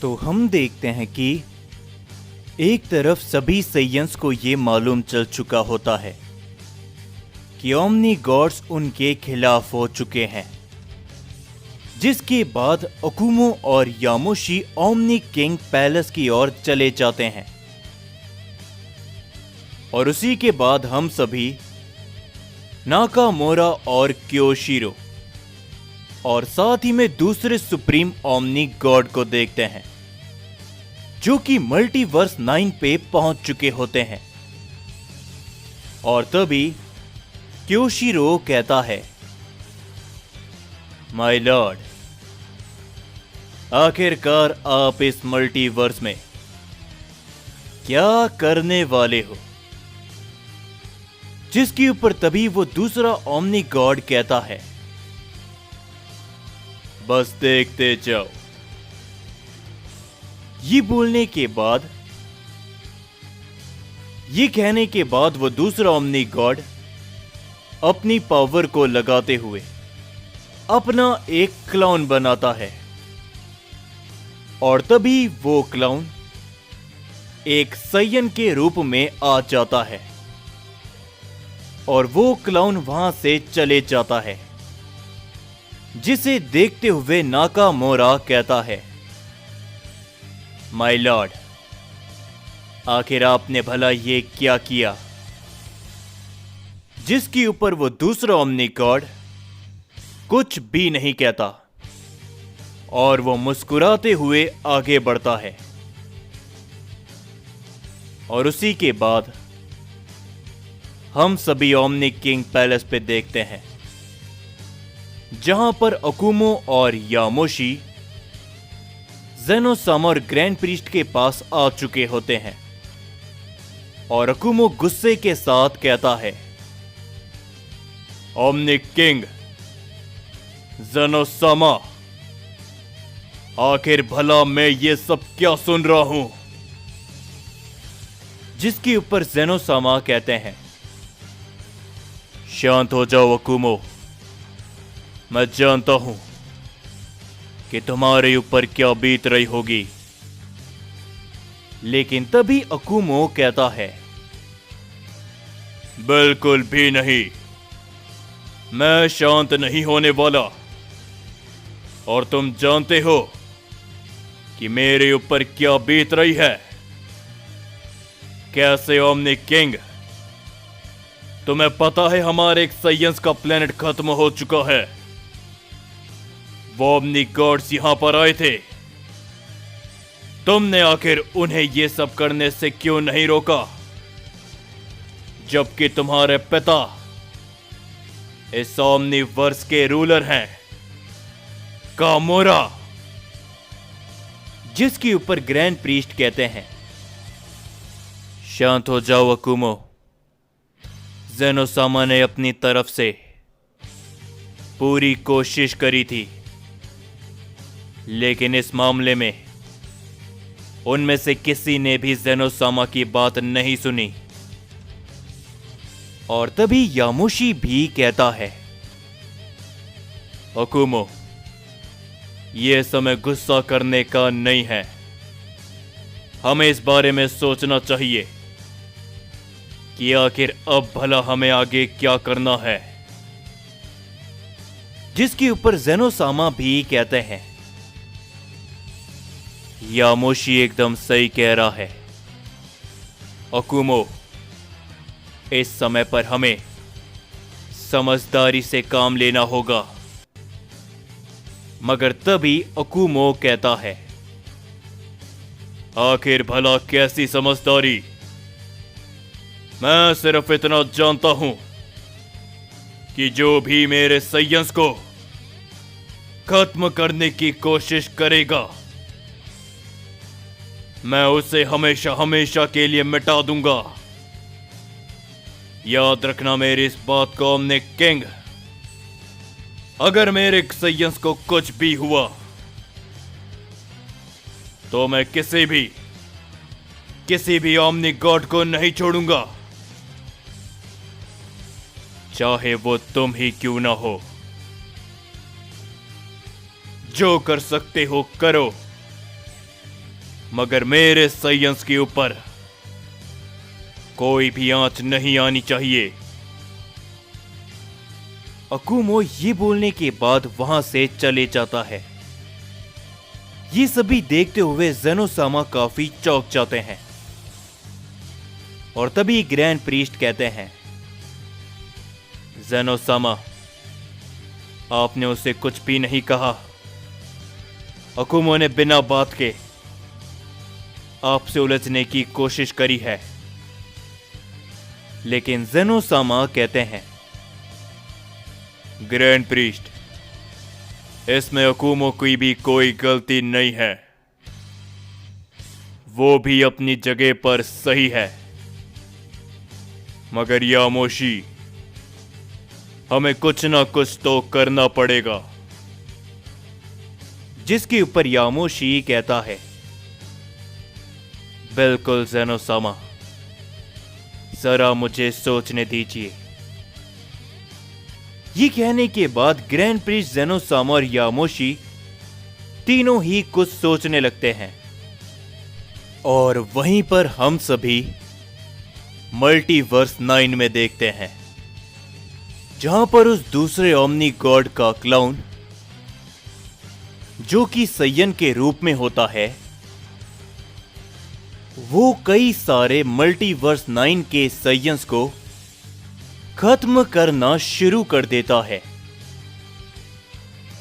तो हम देखते हैं कि एक तरफ सभी सेयंस को ये मालूम चल चुका होता है कि ओमनी गॉड्स उनके खिलाफ हो चुके हैं, जिसके बाद अकुमो और यामोशी ओमनी किंग पैलेस की ओर चले जाते हैं। और उसी के बाद हम सभी नाकामोरा और क्योशिरो और साथ ही में दूसरे सुप्रीम ओमनी गॉड को देखते हैं, जो कि मल्टीवर्स 9 पे पहुंच चुके होते हैं। और तभी क्योशिरो कहता है, माय लॉर्ड, आखिरकार आप इस मल्टीवर्स में क्या करने वाले हो? जिसके ऊपर तभी वो दूसरा ओमनी गॉड कहता है, बस देखते जाओ। ये बोलने के बाद, ये कहने के बाद वो दूसरा ओमनी गॉड अपनी पावर को लगाते हुए अपना एक क्लाउन बनाता है। और तभी वो क्लाउन एक सयन के रूप में आ जाता है और वो क्लाउन वहां से चले जाता है, जिसे देखते हुए नाकामोरा कहता है, माय लॉर्ड, आखिर आपने भला ये क्या किया? जिसके ऊपर वो दूसरा ओमनी गॉड कुछ भी नहीं कहता और वो मुस्कुराते हुए आगे बढ़ता है। और उसी के बाद हम सभी ओमनी किंग पैलेस पे देखते हैं, जहां पर अकुमो और यामोशी ज़ेनो-सामा और ग्रैंड प्रीस्ट के पास आ चुके होते हैं। और अकुमो गुस्से के साथ कहता है, ओमनी किंग ज़ेनो-सामा, आखिर भला मैं ये सब क्या सुन रहा हूं? जिसके ऊपर ज़ेनो-सामा कहते हैं, शांत हो जाओ अकुमो, मैं जानता हूं कि तुम्हारे ऊपर क्या बीत रही होगी। लेकिन तभी अकुमो कहता है, बिल्कुल भी नहीं, मैं शांत नहीं होने वाला। और तुम जानते हो कि मेरे ऊपर क्या बीत रही है। कैसे ओमनी किंग, तुम्हें पता है हमारे एक साइंस का प्लेनेट खत्म हो चुका है। वो ओमनी गॉड्स यहां पर आए थे, तुमने आखिर उन्हें यह सब करने से क्यों नहीं रोका? जबकि तुम्हारे पिता इस ओमनीवर्स के रूलर हैं, कामोरा। जिसके ऊपर ग्रैंड प्रीस्ट कहते हैं, शांत हो जाओ अकुमो, ज़ेनो-सामा ने अपनी तरफ से पूरी कोशिश करी थी, लेकिन इस मामले में उनमें से किसी ने भी ज़ेनो-सामा की बात नहीं सुनी। और तभी यामोशी भी कहता है, अकुमो, यह समय गुस्सा करने का नहीं है, हमें इस बारे में सोचना चाहिए कि आखिर अब भला हमें आगे क्या करना है। जिसके ऊपर ज़ेनो-सामा भी कहते हैं, यामोशी एकदम सही कह रहा है अकुमो, इस समय पर हमें समझदारी से काम लेना होगा। मगर तभी अकुमो कहता है, आखिर भला कैसी समझदारी? मैं सिर्फ इतना जानता हूं कि जो भी मेरे साइंस को खत्म करने की कोशिश करेगा, मैं उसे हमेशा हमेशा के लिए मिटा दूंगा। याद रखना मेरी इस बात को ओमनी किंग, अगर मेरे साइंस को कुछ भी हुआ तो मैं किसी भी ओमनी गॉड को नहीं छोड़ूंगा, चाहे वो तुम ही क्यों ना हो। जो कर सकते हो करो, मगर मेरे साइंस के ऊपर कोई भी आंच नहीं आनी चाहिए। अकुमो ये बोलने के बाद वहां से चले जाता है। ये सभी देखते हुए ज़ेनोसामा काफी चौंक जाते हैं और तभी ग्रैंड प्रीस्ट कहते हैं, ज़ेनोसामा, आपने उसे कुछ भी नहीं कहा। अकुमो ने बिना बात के आपसे उलझने की कोशिश करी है। लेकिन ज़ेनोसामा कहते हैं, ग्रैंड प्रीस्ट, इसमें अकुमो की भी कोई गलती नहीं है। वो भी अपनी जगह पर सही है। मगर यामोशी, हमें कुछ ना कुछ तो करना पड़ेगा। जिसके ऊपर यामोशी कहता है, बिल्कुल ज़ेनोसामा, जरा मुझे सोचने दीजिए। ये कहने के बाद ग्रैंड प्रीस्ट, ज़ेनोसामा और यामोशी तीनों ही कुछ सोचने लगते हैं। और वहीं पर हम सभी मल्टीवर्स 9 में देखते हैं, जहां पर उस दूसरे ओमनी गॉड का क्लाउन, जो कि सैयन के रूप में होता है, वो कई सारे मल्टीवर्स 9 के सैयंस को खत्म करना शुरू कर देता है।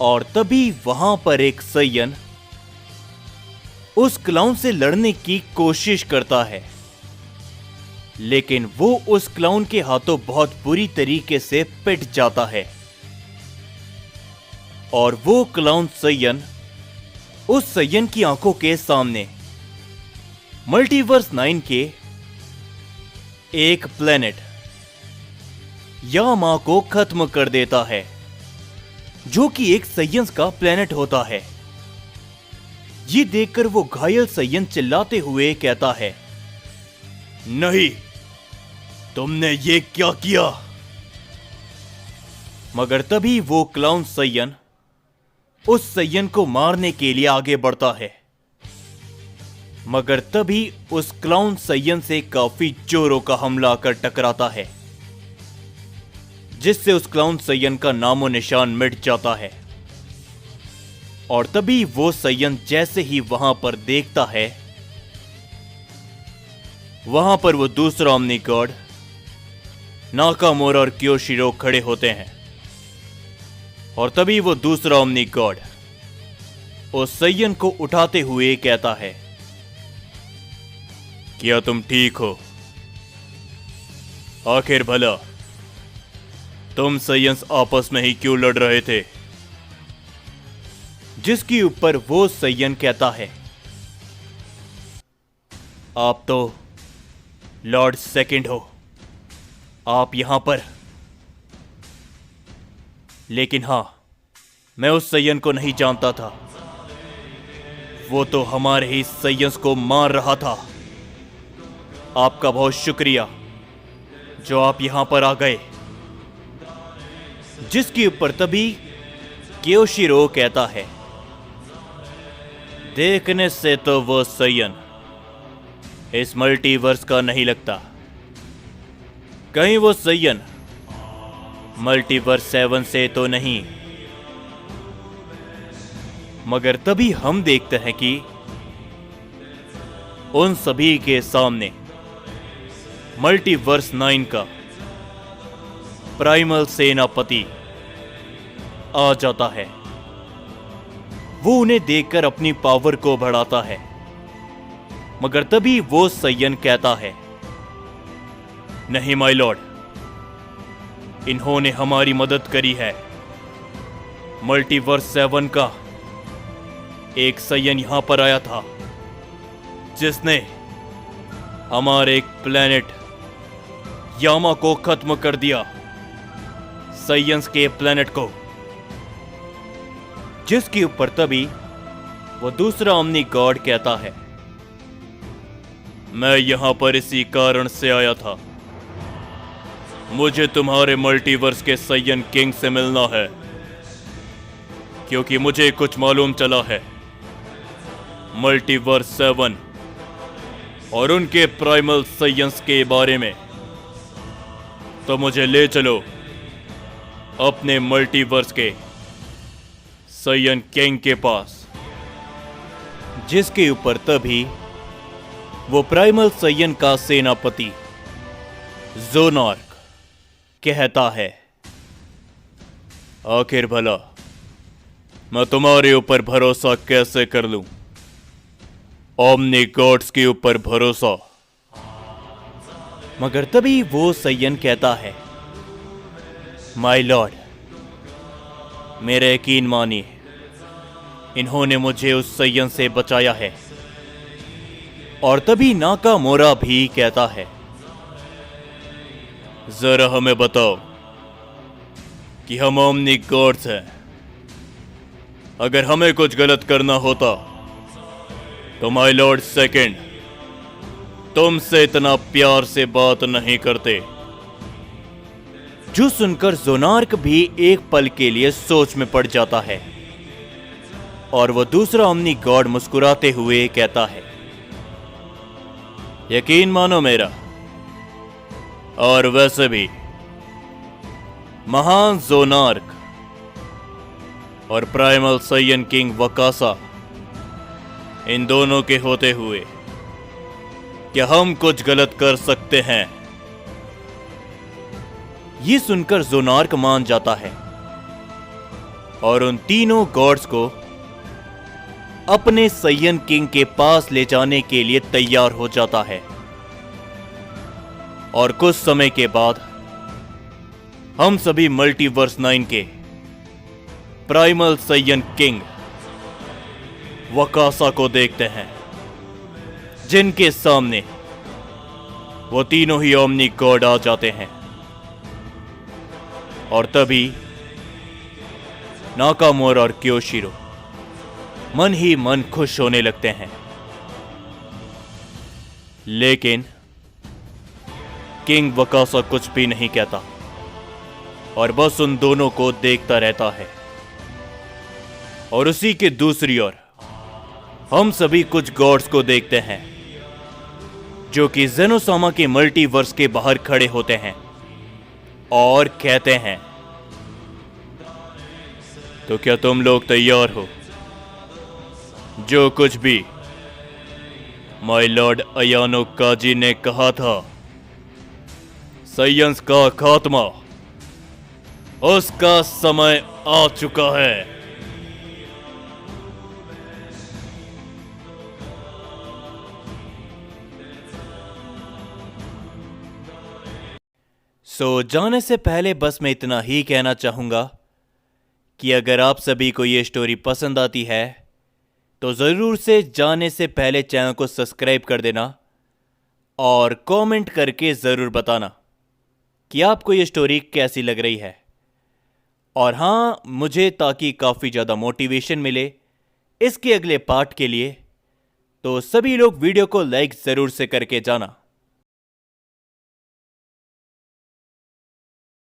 और तभी वहां पर एक सैयन उस क्लाउन से लड़ने की कोशिश करता है, लेकिन वो उस क्लाउन के हाथों बहुत बुरी तरीके से पिट जाता है। और वो क्लाउन सैयन उस सैयन की आंखों के सामने मल्टीवर्स 9 के एक प्लेनेट यामा को खत्म कर देता है, जो कि एक सैयंस का प्लेनेट होता है। ये देखकर वो घायल सैयन चिल्लाते हुए कहता है, नहीं, तुमने ये क्या किया? मगर तभी वो क्लाउन सैयन उस सैयन को मारने के लिए आगे बढ़ता है। मगर तभी उस क्लाउन सैयन से काफी जोरों का हमला कर टकराता है, जिससे उस क्लाउन सैयन का नामो निशान मिट जाता है। और तभी वो सैयन जैसे ही वहां पर देखता है, वहां पर वो दूसरा ओमनी गॉड नाकामोरा और क्योशिरो खड़े होते हैं। और तभी वो दूसरा ओमनी गॉड उस सैयन को उठाते हुए कहता है, क्या तुम ठीक हो? आखिर भला तुम सैयंस आपस में ही क्यों लड़ रहे थे? जिसके ऊपर वो सैयन कहता है, आप तो लॉर्ड सेकंड हो, आप यहां पर। लेकिन हां, मैं उस सैयन को नहीं जानता था। वो तो हमारे ही सैयंस को मार रहा था। आपका बहुत शुक्रिया जो आप यहां पर आ गए। जिसके ऊपर तभी क्योशिरो कहता है, देखने से तो वो सैयन इस मल्टीवर्स का नहीं लगता। कहीं वो सैयन मल्टीवर्स 7 से तो नहीं। मगर तभी हम देखते हैं कि उन सभी के सामने मल्टीवर्स 9 का प्राइमल सेनापति आ जाता है। वो उन्हें देखकर अपनी पावर को बढ़ाता है। मगर तभी वो सैयन कहता है, नहीं माय लॉर्ड, इन्होंने हमारी मदद करी है। मल्टीवर्स 7 का एक सैयन यहां पर आया था, जिसने हमारे एक प्लेनेट यामा को खत्म कर दिया, सैयंस के प्लेनेट को। जिसके ऊपर तभी वो दूसरा ओमनी गॉड कहता है, मैं यहां पर इसी कारण से आया था। मुझे तुम्हारे मल्टीवर्स के सैयन किंग से मिलना है, क्योंकि मुझे कुछ मालूम चला है मल्टीवर्स 7 और उनके प्राइमल साइंस के बारे में, तो मुझे ले चलो अपने मल्टीवर्स के साइयन किंग के पास, जिसके ऊपर तभी वो प्राइमल साइयन का सेनापति ज़ोनार्क कहता है, आखिर भला मैं तुम्हारे ऊपर भरोसा कैसे कर लूं? ओमनी गॉड्स के ऊपर भरोसा। मगर तभी वो साइयन कहता है, माय लॉर्ड, मेरे यकीन मानिए, इन्होंने मुझे उस साइयन से बचाया है। और तभी नाकामोरा भी कहता है, जरा हमें बताओ कि हम ओमनी गॉड्स हैं। अगर हमें कुछ गलत करना होता तो माय लॉर्ड सेकंड तुमसे इतना प्यार से बात नहीं करते। जो सुनकर ज़ोनार्क भी एक पल के लिए सोच में पड़ जाता है और वो दूसरा ओमनी गॉड मुस्कुराते हुए कहता है, यकीन मानो मेरा, और वैसे भी महान ज़ोनार्क और प्राइमल साइयन किंग वकासा, इन दोनों के होते हुए क्या हम कुछ गलत कर सकते हैं? ये सुनकर ज़ोनार्क मान जाता है और उन तीनों गॉड्स को अपने साइयन किंग के पास ले जाने के लिए तैयार हो जाता है। और कुछ समय के बाद हम सभी मल्टीवर्स 9 के प्राइमल साइयन किंग वकासा को देखते हैं, जिनके सामने वो तीनों ही ओमनी गॉड आ जाते हैं। और तभी नाकामोरा और क्योशिरो मन ही मन खुश होने लगते हैं, लेकिन किंग वकासा कुछ भी नहीं कहता और बस उन दोनों को देखता रहता है। और उसी के दूसरी ओर हम सभी कुछ गॉड्स को देखते हैं जो कि ज़ेनोसामा के मल्टीवर्स के बाहर खड़े होते हैं और कहते हैं, तो क्या तुम लोग तैयार हो? जो कुछ भी माय लॉर्ड अयानो काजी ने कहा था, साइंस का खात्मा, उसका समय आ चुका है। जाने से पहले बस मैं इतना ही कहना चाहूंगा कि अगर आप सभी को ये स्टोरी पसंद आती है तो ज़रूर से जाने से पहले चैनल को सब्सक्राइब कर देना और कमेंट करके ज़रूर बताना कि आपको ये स्टोरी कैसी लग रही है। और हाँ, मुझे ताकि काफ़ी ज़्यादा मोटिवेशन मिले इसके अगले पार्ट के लिए, तो सभी लोग वीडियो को लाइक ज़रूर से करके जाना।